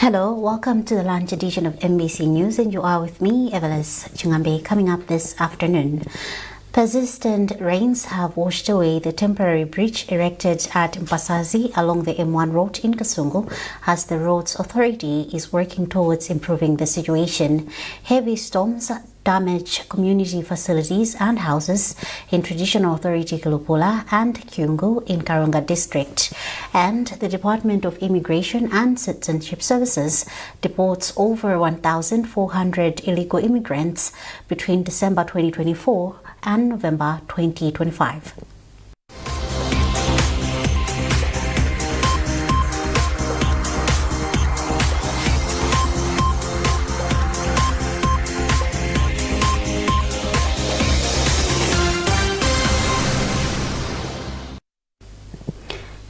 Hello, welcome to the lunch edition of MBC News, and you are with me, Evelis Chingambe. Coming up this afternoon, persistent rains have washed away the temporary bridge erected at Mpasazi along the M1 road in Kasungu, as the roads authority is working towards improving the situation. Heavy storms damage community facilities and houses in traditional authority Kulupula and Kasungu in Karunga district. And the Department of Immigration and Citizenship Services deports over 1,400 illegal immigrants between December 2024 and November 2025.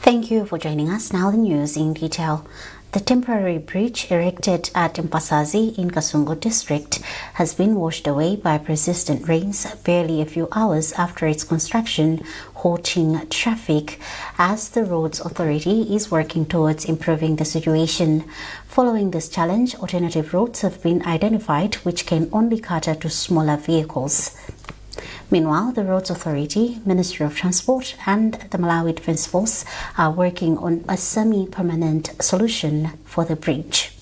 Thank you for joining us. Now the news in detail. The temporary bridge erected at Mpasazi in Kasungu district has been washed away by persistent rains barely a few hours after its construction, halting traffic as the roads authority is working towards improving the situation. Following this challenge, alternative routes have been identified which can only cater to smaller vehicles. Meanwhile, the Roads Authority, Ministry of Transport and the Malawi Defence Force are working on a semi-permanent solution for the bridge.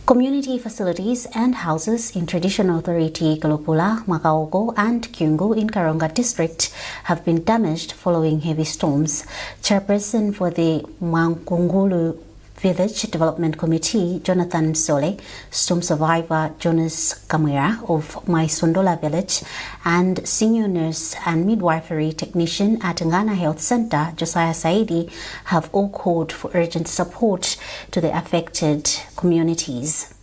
Community facilities and houses in traditional authority Kulupula, Makaogo and Kasungu in Karunga district have been damaged following heavy storms. Chairperson for the Mangungulu Village Development Committee, Jonathan Sole, storm survivor Jonas Kamira of Maisondola Village, and senior nurse and midwifery technician at Nkhani Health Center, Josiah Saidi, have all called for urgent support to the affected communities.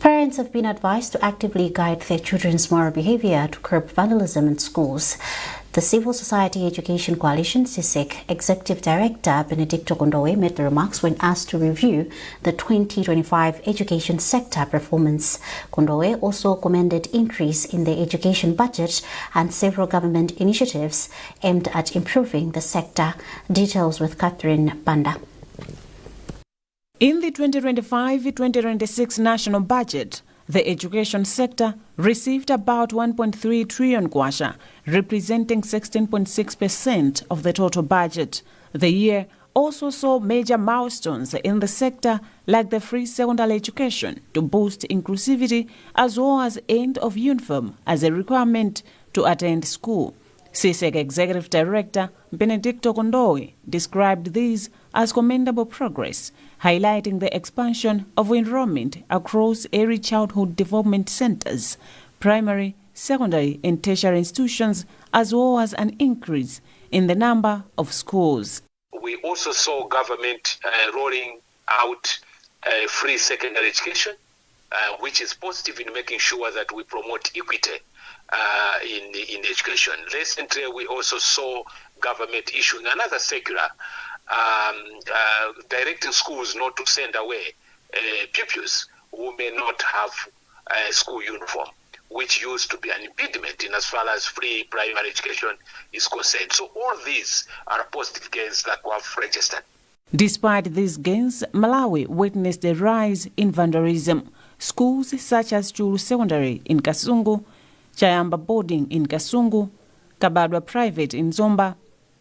Parents have been advised to actively guide their children's moral behavior to curb vandalism in schools. The Civil Society Education Coalition (CSEC) Executive Director Benedicto Gondowe made the remarks when asked to review the 2025 education sector performance. Gondowe also commended increase in the education budget and several government initiatives aimed at improving the sector. Details with Catherine Banda. In the 2025-2026 national budget, the education sector received about 1.3 trillion kwacha, representing 16.6% of the total budget. The year also saw major milestones in the sector like the free secondary education to boost inclusivity, as well as end of uniform as a requirement to attend school. CSEC Executive Director Benedicto Gondowe described these as commendable progress, highlighting the expansion of enrollment across early childhood development centers, primary, secondary and tertiary institutions, as well as an increase in the number of schools. We also saw government rolling out free secondary education, which is positive in making sure that we promote equity in education. Recently, we also saw government issuing another circular directing schools not to send away pupils who may not have a school uniform, which used to be an impediment in as far as free primary education is concerned. So all these are positive gains that we have registered. Despite these gains, Malawi witnessed a rise in vandalism. Schools such as Chulu Secondary in Kasungu, Chayamba Boarding in Kasungu, Kabadwa Private in Zomba,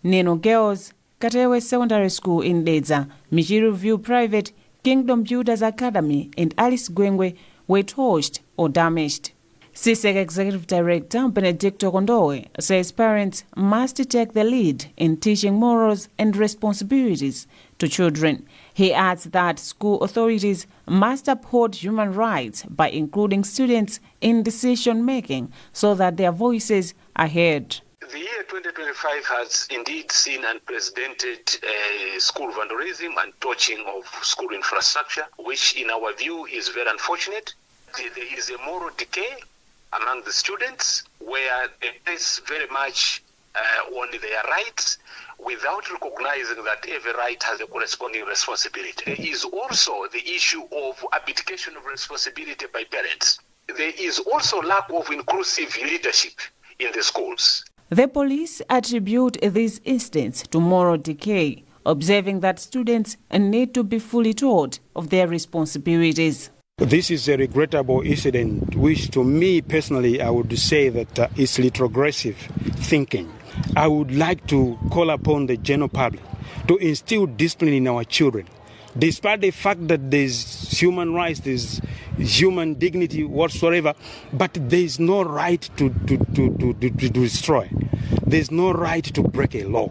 Neno Girls, Katewe Secondary School in Dedza, Michiru View Private, Kingdom Builders Academy and Alice Gwengwe were torched or damaged. CSEC Executive Director Benedicto Gondowe says parents must take the lead in teaching morals and responsibilities to children. He adds that school authorities must uphold human rights by including students in decision-making so that their voices are heard. The year 2025 has indeed seen unprecedented school vandalism and torching of school infrastructure, which in our view is very unfortunate. There is a moral decay among the students where they place very much on their rights without recognizing that every right has a corresponding responsibility. There is also the issue of abdication of responsibility by parents. There is also lack of inclusive leadership in the schools. The police attribute these incidents to moral decay, observing that students need to be fully taught of their responsibilities. This is a regrettable incident, which to me personally, I would say that is retrogressive thinking. I would like to call upon the general public to instill discipline in our children. Despite the fact that there's human rights, there's human dignity whatsoever, but there's no right to destroy. There's no right to break a law.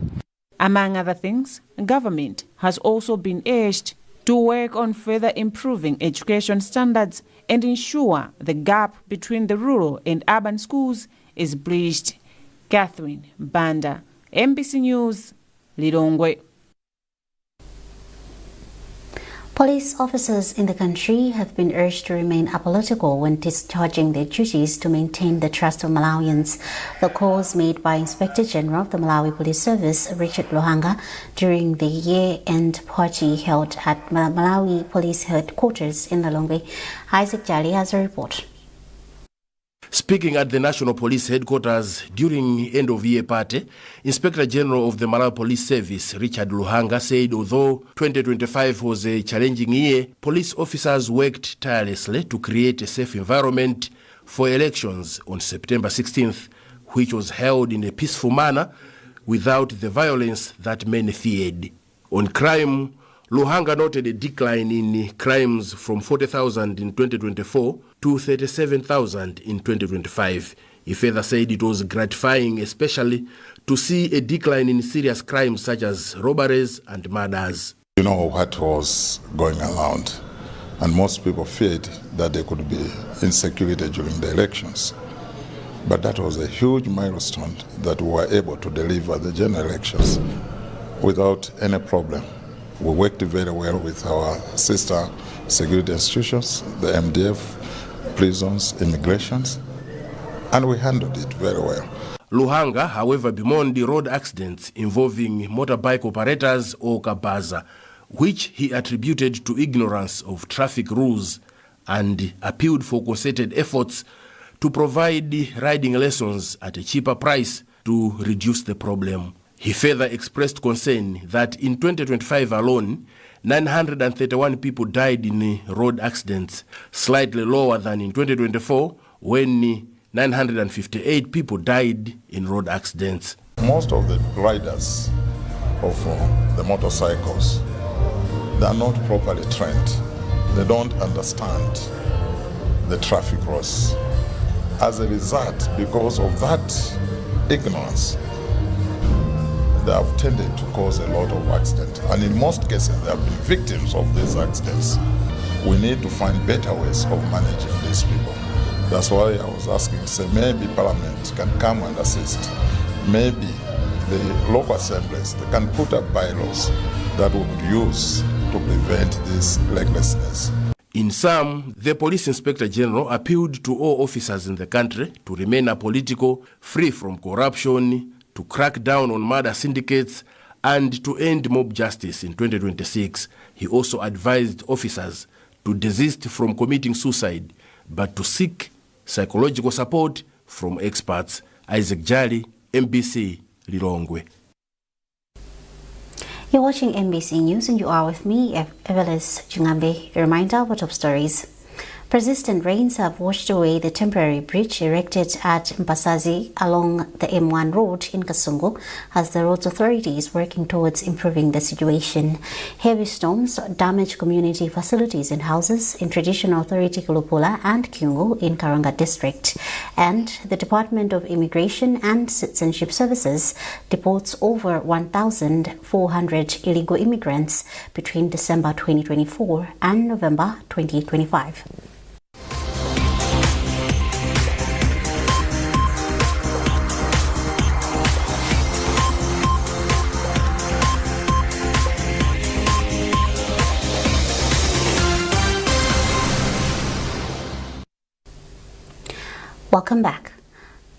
Among other things, government has also been urged to work on further improving education standards and ensure the gap between the rural and urban schools is bridged. Catherine Banda, MBC News, Lilongwe. Police officers in the country have been urged to remain apolitical when discharging their duties to maintain the trust of Malawians. The calls made by Inspector General of the Malawi Police Service, Richard Luhanga, during the year-end party held at Malawi Police Headquarters in Lilongwe. Isaac Jali has a report. Speaking at the National Police Headquarters during end-of-year party, Inspector General of the Malawi Police Service, Richard Luhanga, said although 2025 was a challenging year, police officers worked tirelessly to create a safe environment for elections on September 16th, which was held in a peaceful manner without the violence that many feared. On crime, Luhanga noted a decline in crimes from 40,000 in 2024 to 37,000 in 2025. He further said it was gratifying especially to see a decline in serious crimes such as robberies and murders. You know what was going around, and most people feared that there could be insecurity during the elections. But that was a huge milestone that we were able to deliver the general elections without any problem. We worked very well with our sister security institutions, the MDF, prisons, immigrations, and we handled it very well. Luhanga, however, bemoaned the road accidents involving motorbike operators or kabaza, which he attributed to ignorance of traffic rules, and appealed for concerted efforts to provide riding lessons at a cheaper price to reduce the problem. He further expressed concern that in 2025 alone, 931 people died in road accidents, slightly lower than in 2024 when 958 people died in road accidents. Most of the riders of the motorcycles, they are not properly trained. They don't understand the traffic rules. As a result, because of that ignorance, they have tended to cause a lot of accidents. And in most cases, they have been victims of these accidents. We need to find better ways of managing these people. That's why I was asking, say, maybe Parliament can come and assist. Maybe the local assemblies, they can put up bylaws that we would use to prevent this recklessness. In sum, the Police Inspector General appealed to all officers in the country to remain apolitical, free from corruption, to crack down on murder syndicates, and to end mob justice in 2026. He also advised officers to desist from committing suicide, but to seek psychological support from experts. Isaac Jali, MBC, Lilongwe. You're watching MBC News and you are with me, Evelis Jungambe. A reminder of our top stories. Persistent rains have washed away the temporary bridge erected at Mpasazi along the M1 road in Kasungu as the roads authority is working towards improving the situation. Heavy storms damaged community facilities and houses in traditional authority Kulupula and Kyungu in Karunga district. And the Department of Immigration and Citizenship Services deports over 1,400 illegal immigrants between December 2024 and November 2025. Welcome back.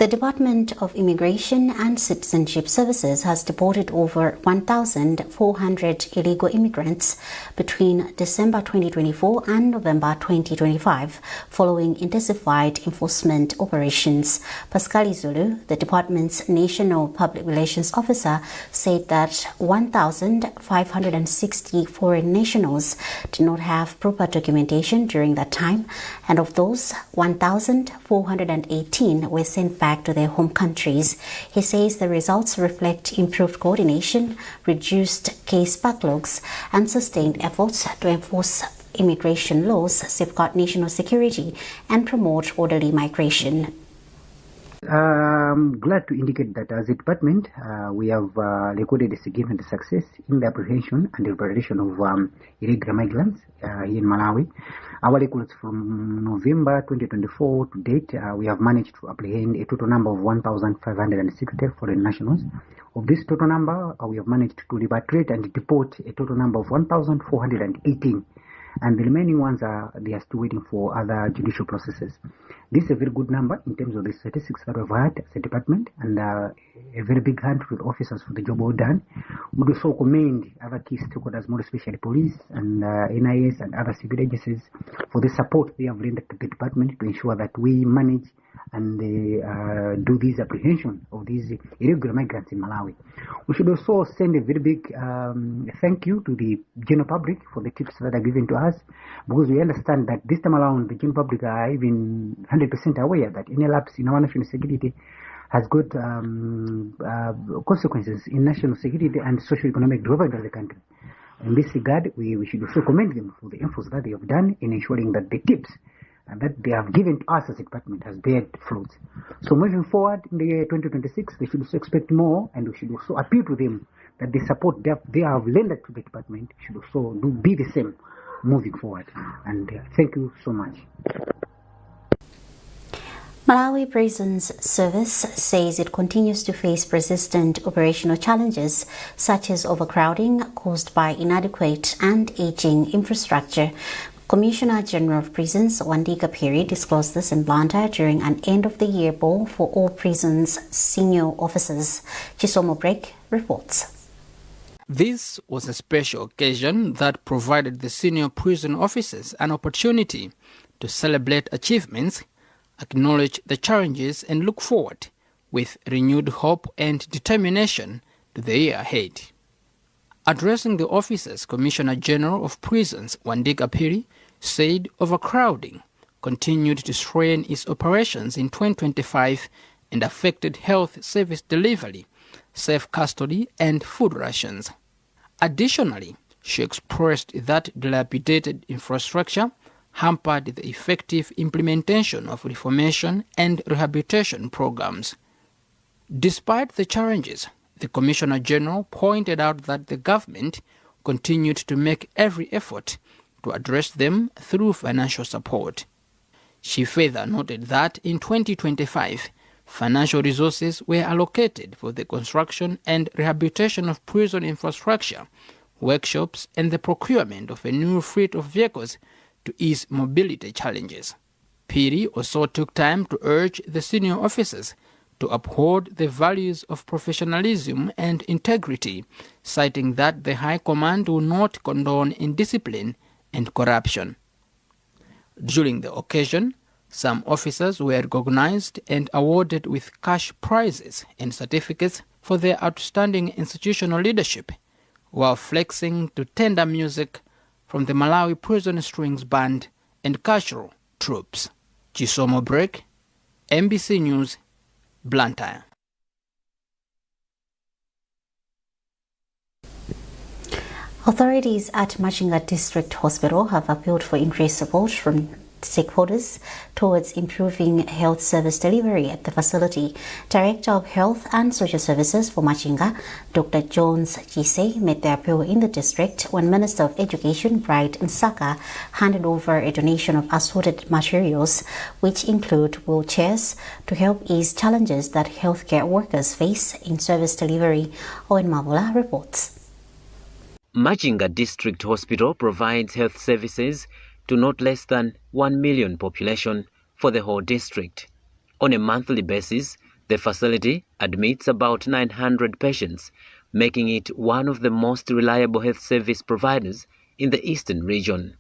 The Department of Immigration and Citizenship Services has deported over 1,400 illegal immigrants between December 2024 and November 2025, following intensified enforcement operations. Pascali Zulu, the department's National Public Relations Officer, said that 1,560 foreign nationals did not have proper documentation during that time, and of those, 1,418 were sent back to their home countries. He says the results reflect improved coordination, reduced case backlogs, and sustained efforts to enforce immigration laws, safeguard national security, and promote orderly migration. I'm glad to indicate that as a department, we have recorded a significant success in the apprehension and deportation of irregular migrants here in Malawi. Our records from November 2024 to date, we have managed to apprehend a total number of 1,560 foreign nationals. Of this total number, we have managed to repatriate and deport a total number of 1,418. And the remaining ones they are still waiting for other judicial processes. This is a very good number in terms of the statistics that we've had as a department, and a very big hand to the officers for the job well done. We also commend other key stakeholders, more especially police and NIS and other civil agencies, for the support they have rendered to the department to ensure that we manage and do this apprehension of these irregular migrants in Malawi. We should also send a very big thank you to the general public for the tips that are given to us, because we understand that this time around the general public are even 100% aware that any lapse in our national security has got consequences in national security and socio-economic development of the country. In this regard, we should also commend them for the efforts that they have done in ensuring that the tips that they have given to us as a department has beared fruit. So moving forward in the year 2026, they should also expect more, and we should also appeal to them that the support that they have lent to the department should also be the same moving forward. And thank you so much. Malawi Prisons Service says it continues to face persistent operational challenges such as overcrowding caused by inadequate and aging infrastructure. Commissioner General of Prisons Wandika Phiri disclosed this in Blantyre during an end-of-the-year ball for all prisons senior officers. Chisomo Break reports. This was a special occasion that provided the senior prison officers an opportunity to celebrate achievements, acknowledge the challenges, and look forward with renewed hope and determination to the year ahead. Addressing the officers, Commissioner General of Prisons Wandika Phiri said overcrowding continued to strain its operations in 2025 and affected health service delivery, safe custody, and food rations. Additionally, she expressed that dilapidated infrastructure hampered the effective implementation of reformation and rehabilitation programs. Despite the challenges, the Commissioner General pointed out that the government continued to make every effort to address them through financial support. She further noted that in 2025, financial resources were allocated for the construction and rehabilitation of prison infrastructure, workshops, and the procurement of a new fleet of vehicles to ease mobility challenges. Phiri also took time to urge the senior officers to uphold the values of professionalism and integrity, citing that the High Command will not condone indiscipline and corruption. During the occasion, some officers were recognized and awarded with cash prizes and certificates for their outstanding institutional leadership, while flexing to tender music from the Malawi Prison Strings Band and cultural troops. Chisomo Break, MBC News, Blantyre. Authorities at Machinga District Hospital have appealed for increased support from stakeholders towards improving health service delivery at the facility. Director of Health and Social Services for Machinga, Dr. Jones Jise, made the appeal in the district when Minister of Education Bright Nsaka handed over a donation of assorted materials, which include wheelchairs, to help ease challenges that healthcare workers face in service delivery. Owen Mabula reports. Machinga District Hospital provides health services to not less than 1 million population for the whole district. On a monthly basis, The facility admits about 900 patients, making it one of the most reliable health service providers in the eastern region.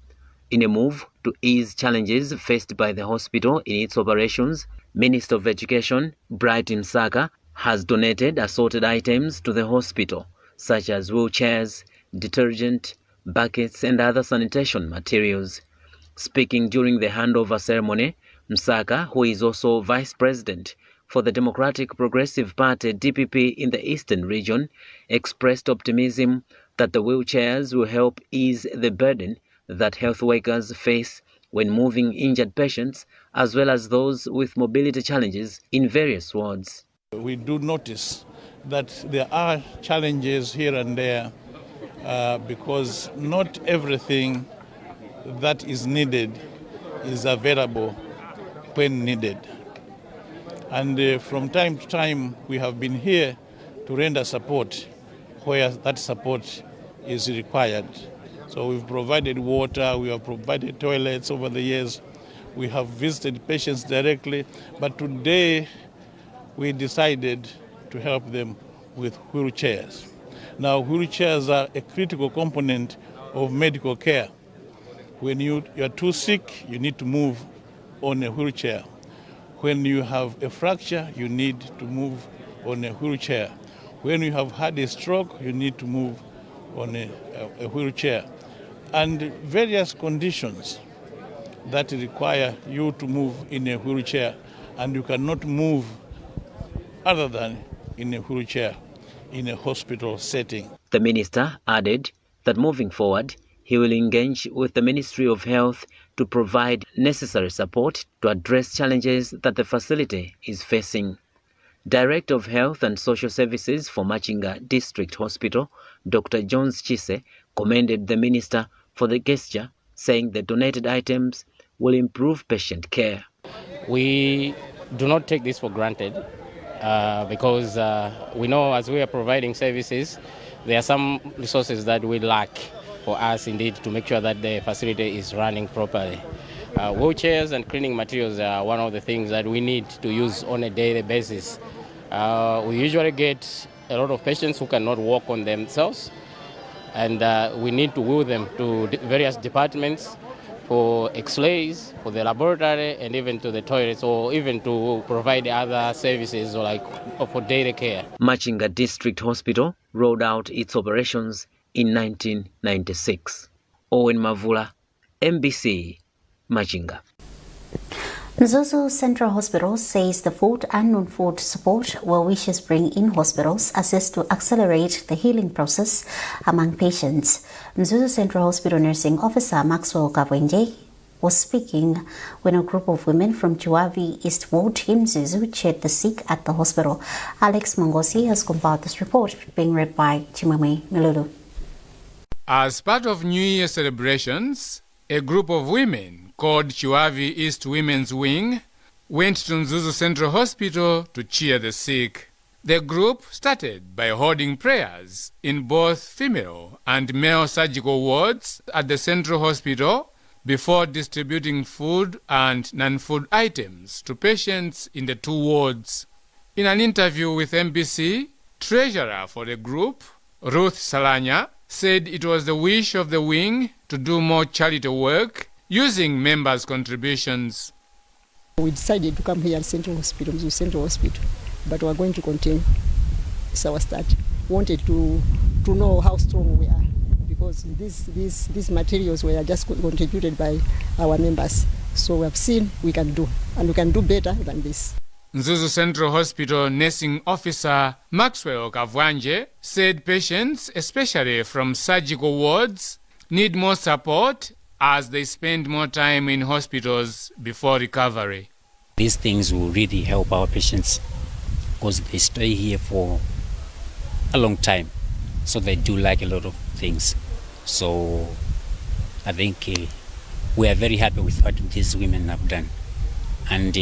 In a move to ease challenges faced by the hospital in its operations, Minister of Education, Bright Msaka, has donated assorted items to the hospital, such as wheelchairs, detergent, buckets and other sanitation materials. Speaking during the handover ceremony, Msaka, who is also Vice President for the Democratic Progressive Party DPP in the Eastern region, expressed optimism that the wheelchairs will help ease the burden that health workers face when moving injured patients, as well as those with mobility challenges in various wards. We do notice that there are challenges here and there because not everything that is needed is available when needed. And from time to time, we have been here to render support where that support is required. So we've provided water, we have provided toilets over the years, we have visited patients directly, but today we decided to help them with wheelchairs. Now, wheelchairs are a critical component of medical care. When you are too sick, you need to move on a wheelchair. When you have a fracture, you need to move on a wheelchair. When you have had a stroke, you need to move on a wheelchair. And various conditions that require you to move in a wheelchair, and you cannot move other than in a wheelchair in a hospital setting. The minister added that moving forward, he will engage with the Ministry of Health to provide necessary support to address challenges that the facility is facing. Director of Health and Social Services for Machinga District Hospital, Dr. Jones Chise, commended the minister for the gesture, saying the donated items will improve patient care. We do not take this for granted because we know as we are providing services, there are some resources that we lack for us indeed to make sure that the facility is running properly. Wheelchairs and cleaning materials are one of the things that we need to use on a daily basis. We usually get a lot of patients who cannot walk on themselves, and we need to wheel them to various departments for x-rays, for the laboratory, and even to the toilets, or even to provide other services like for daily care. Machinga District Hospital rolled out its operations in 1996. Owen Mavula, MBC, Machinga. Mzuzu Central Hospital says the food and non-food support well-wishers bring in hospitals assist to accelerate the healing process among patients. Mzuzu Central Hospital Nursing Officer Maxwell Kavwenje was speaking when a group of women from Chuavi East Ward in Mzuzu cheered the sick at the hospital. Alex Mongosi has compiled this report, being read by Chimame Milulu. As part of New Year celebrations, a group of women called Chuavi East Women's Wing went to Mzuzu Central Hospital to cheer the sick. The group started by holding prayers in both female and male surgical wards at the Central Hospital before distributing food and non-food items to patients in the two wards. In an interview with MBC, treasurer for the group, Ruth Salanya, said it was the wish of the wing to do more charity work using members' contributions. We decided to come here at Central Hospital, Central Hospital, but we are going to continue. It's our start. We wanted to know how strong we are, because these materials were just contributed by our members. So we have seen we can do, and we can do better than this. Mzuzu Central Hospital Nursing Officer Maxwell Kavwanje said patients, especially from surgical wards, need more support as they spend more time in hospitals before recovery. These things will really help our patients because they stay here for a long time, so they do like a lot of things. So I think we are very happy with what these women have done, and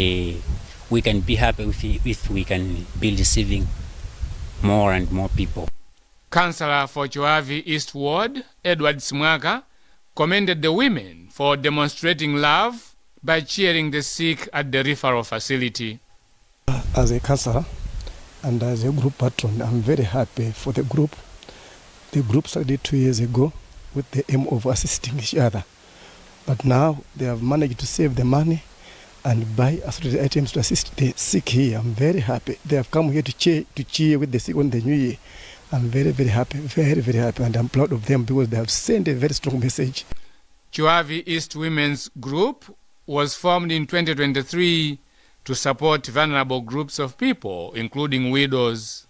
we can be happy if we can be receiving more and more people. Councillor for Chuavi East Ward, Edward Smwaka, commended the women for demonstrating love by cheering the sick at the referral facility. As a councillor, and as a group patron, I'm very happy for the group. The group started 2 years ago with the aim of assisting each other. But now they have managed to save the money and buy assorted items to assist the sick here. I'm very happy. They have come here to cheer with the sick on the new year. I'm very, very happy, and I'm proud of them because they have sent a very strong message. Chiwavi East Women's Group was formed in 2023 to support vulnerable groups of people, including widows.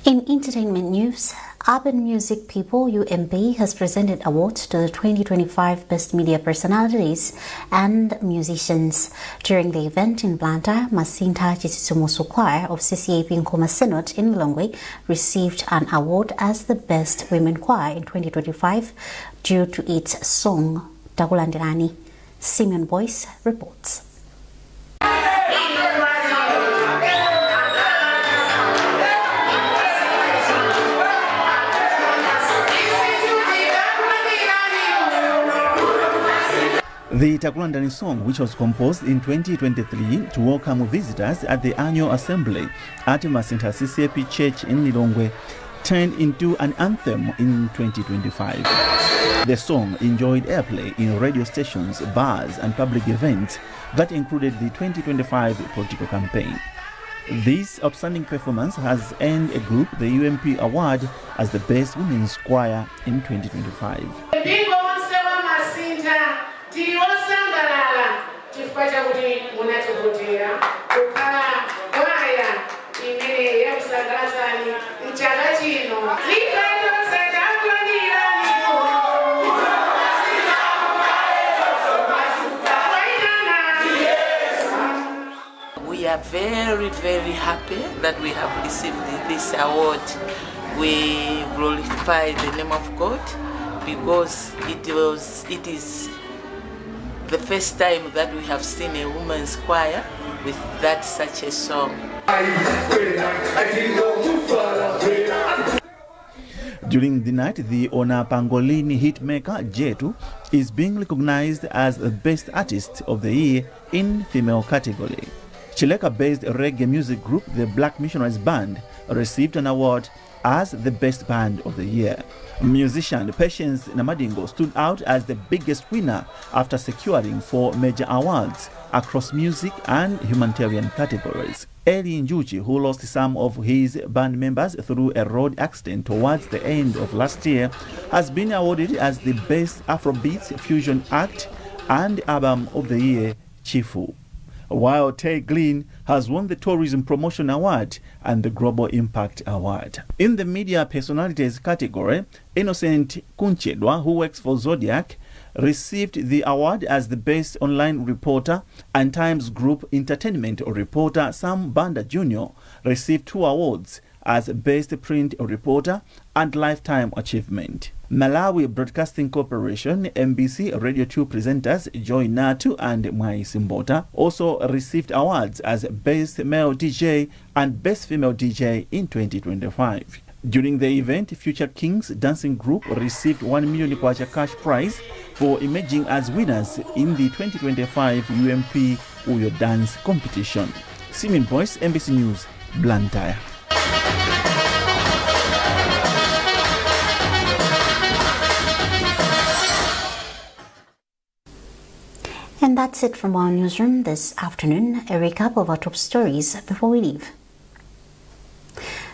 In entertainment news, Urban Music People UMP has presented awards to the 2025 Best Media Personalities and Musicians. During the event in Blantyre, Masinta Chisisumusu Choir of CCAP Nkoma Synod in Lilongwe received an award as the Best Women Choir in 2025 due to its song, Takulandirani. Simeon Boyce reports. The Takulandani song, which was composed in 2023 to welcome visitors at the annual assembly at Masinta CCAP Church in Lilongwe, turned into an anthem in 2025. The song enjoyed airplay in radio stations, bars and public events that included the 2025 political campaign. This outstanding performance has earned a group the UMP award as the Best Women's Choir in 2025. We are very, very happy that we have received this award. We glorify the name of God because it is the first time that we have seen a women's choir with that such a song. During the night, the Ona Pangolini hitmaker Jetu is being recognized as the Best Artist of the Year in female category. Chileka-based reggae music group, the Black Missionaries Band, received an award as the Best Band of the Year. Musician Patience Namadingo stood out as the biggest winner after securing 4 major awards across music and humanitarian categories. Eli Njuchi, who lost some of his band members through a road accident towards the end of last year, has been awarded as the Best Afrobeats Fusion Act and Album of the Year, Chifu. While Tay Glynn has won the Tourism Promotion Award and the Global Impact Award. In the Media Personalities category, Innocent Kunchedwa, who works for Zodiac, received the award as the Best Online Reporter, and Times Group Entertainment Reporter Sam Banda Jr. received 2 awards as Best Print Reporter and Lifetime Achievement. Malawi Broadcasting Corporation, MBC Radio 2 presenters Joy Natu and Mwai Simbota also received awards as Best Male DJ and Best Female DJ in 2025. During the event, Future Kings Dancing Group received 1 million kwacha cash prize for emerging as winners in the 2025 UMP Uyo Dance competition. Simeon Boyce, MBC News, Blantyre. And that's it from our newsroom this afternoon. A recap of our top stories before we leave.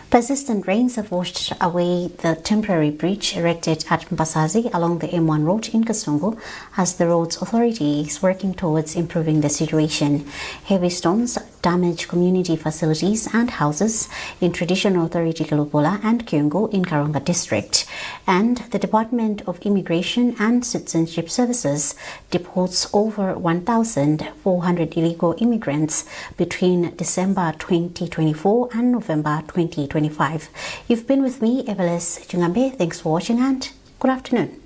Persistent rains have washed away the temporary bridge erected at Mpasazi along the M1 road in Kasungu as the roads authority is working towards improving the situation. Heavy storms damaged community facilities and houses in traditional authority Kalupola and Kyungu in Karunga district. And the Department of Immigration and Citizenship Services deports over 1,400 illegal immigrants between December 2024 and November 2025. You've been with me, Evelis Jungambe. Thanks for watching and good afternoon.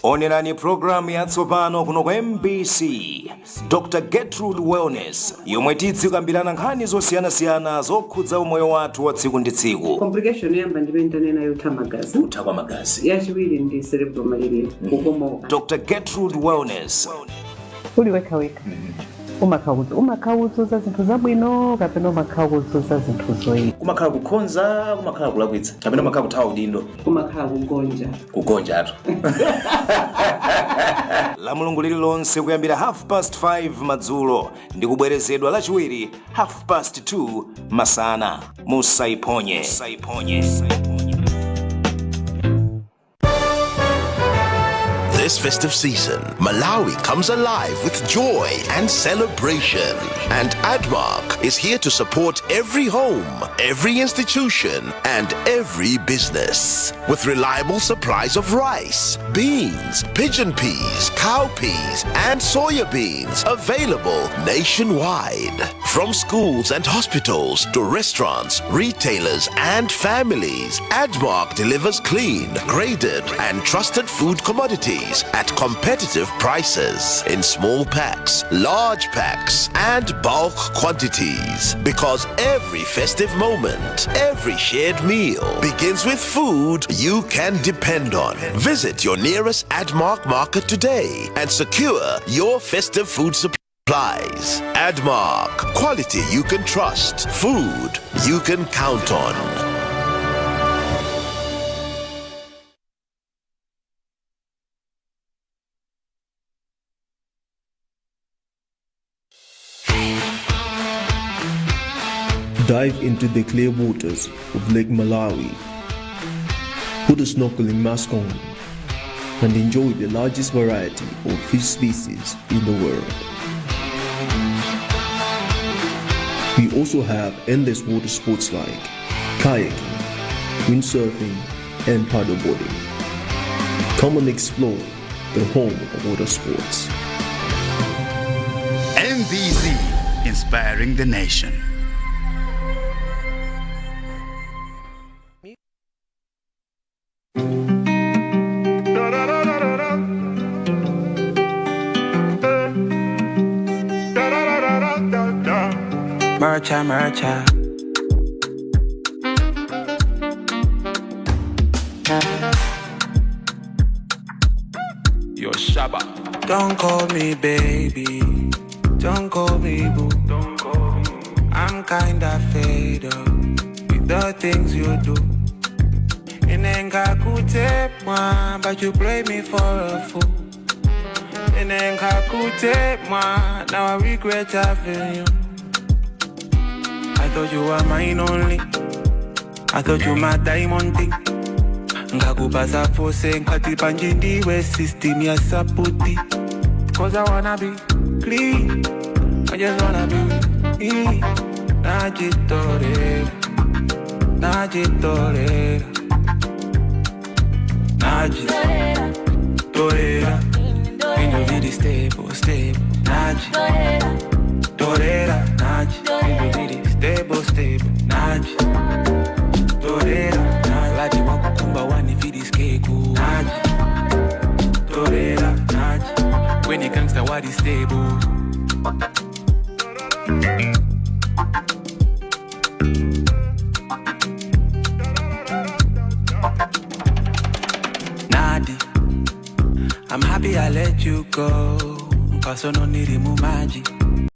Onerani program ya tsopano kuno kwa MBC. Dr. Gertrude Wellness yomwe tikambirana nkhani zosiyana-siyana zokhudza umoyo wathu wa tsiku ndi tsiku. Complication yamba ndipenda nena yotha magazi. Kutha kwa magazi. Yachiwiri ndi cerebral malaria. Kukomoka. Dr. Gertrude Wellness. Uli weka. Umakhautso za zinthu zabwino kapena umakhautso za zinthu zoyipa. Kumakhala kukhonza, kumakhala kulakwitsa. Kapena umakhala kuthawa udindo. Kumakhala kugonja. Kugonja atu. La Mulungu lililonse kuyambira 5:30 madzulo ndi kubwerezedwa lachiwiri 2:30 masana. Musaiponye. This festive season, Malawi comes alive with joy and celebration. And ADMARC is here to support every home, every institution, and every business. With reliable supplies of rice, beans, pigeon peas, cowpeas, and soya beans available nationwide. From schools and hospitals to restaurants, retailers, and families, ADMARC delivers clean, graded, and trusted food commodities at competitive prices in small packs, large packs, and bulk quantities. Because every festive moment, every shared meal begins with food you can depend on. Visit your nearest ADMARC market today and secure your festive food supplies. ADMARC, quality you can trust, food you can count on. Dive into the clear waters of Lake Malawi. Put a snorkeling mask on and enjoy the largest variety of fish species in the world. We also have endless water sports like kayaking, windsurfing, and paddleboarding. Come and explore the home of water sports. MBC, inspiring the nation. Marcha. Yo, Shabba. Don't call me baby, don't call me boo. I'm kinda fed up with the things you do. Inenga but you play me for a fool. Inenga now I regret having you. I thought you were mine only. I thought you my diamond thing. Ngakubasa force nkati panjindi we system ya saputi. Cause I wanna be clean. I just wanna be me. Najitore. When you really stable. Torera, when you really stable. Torera, Ladi wakukumba wani fidis keku. Torera, when you gangsta wadi stable. I'm happy I let you go. Paso no niri mumaji.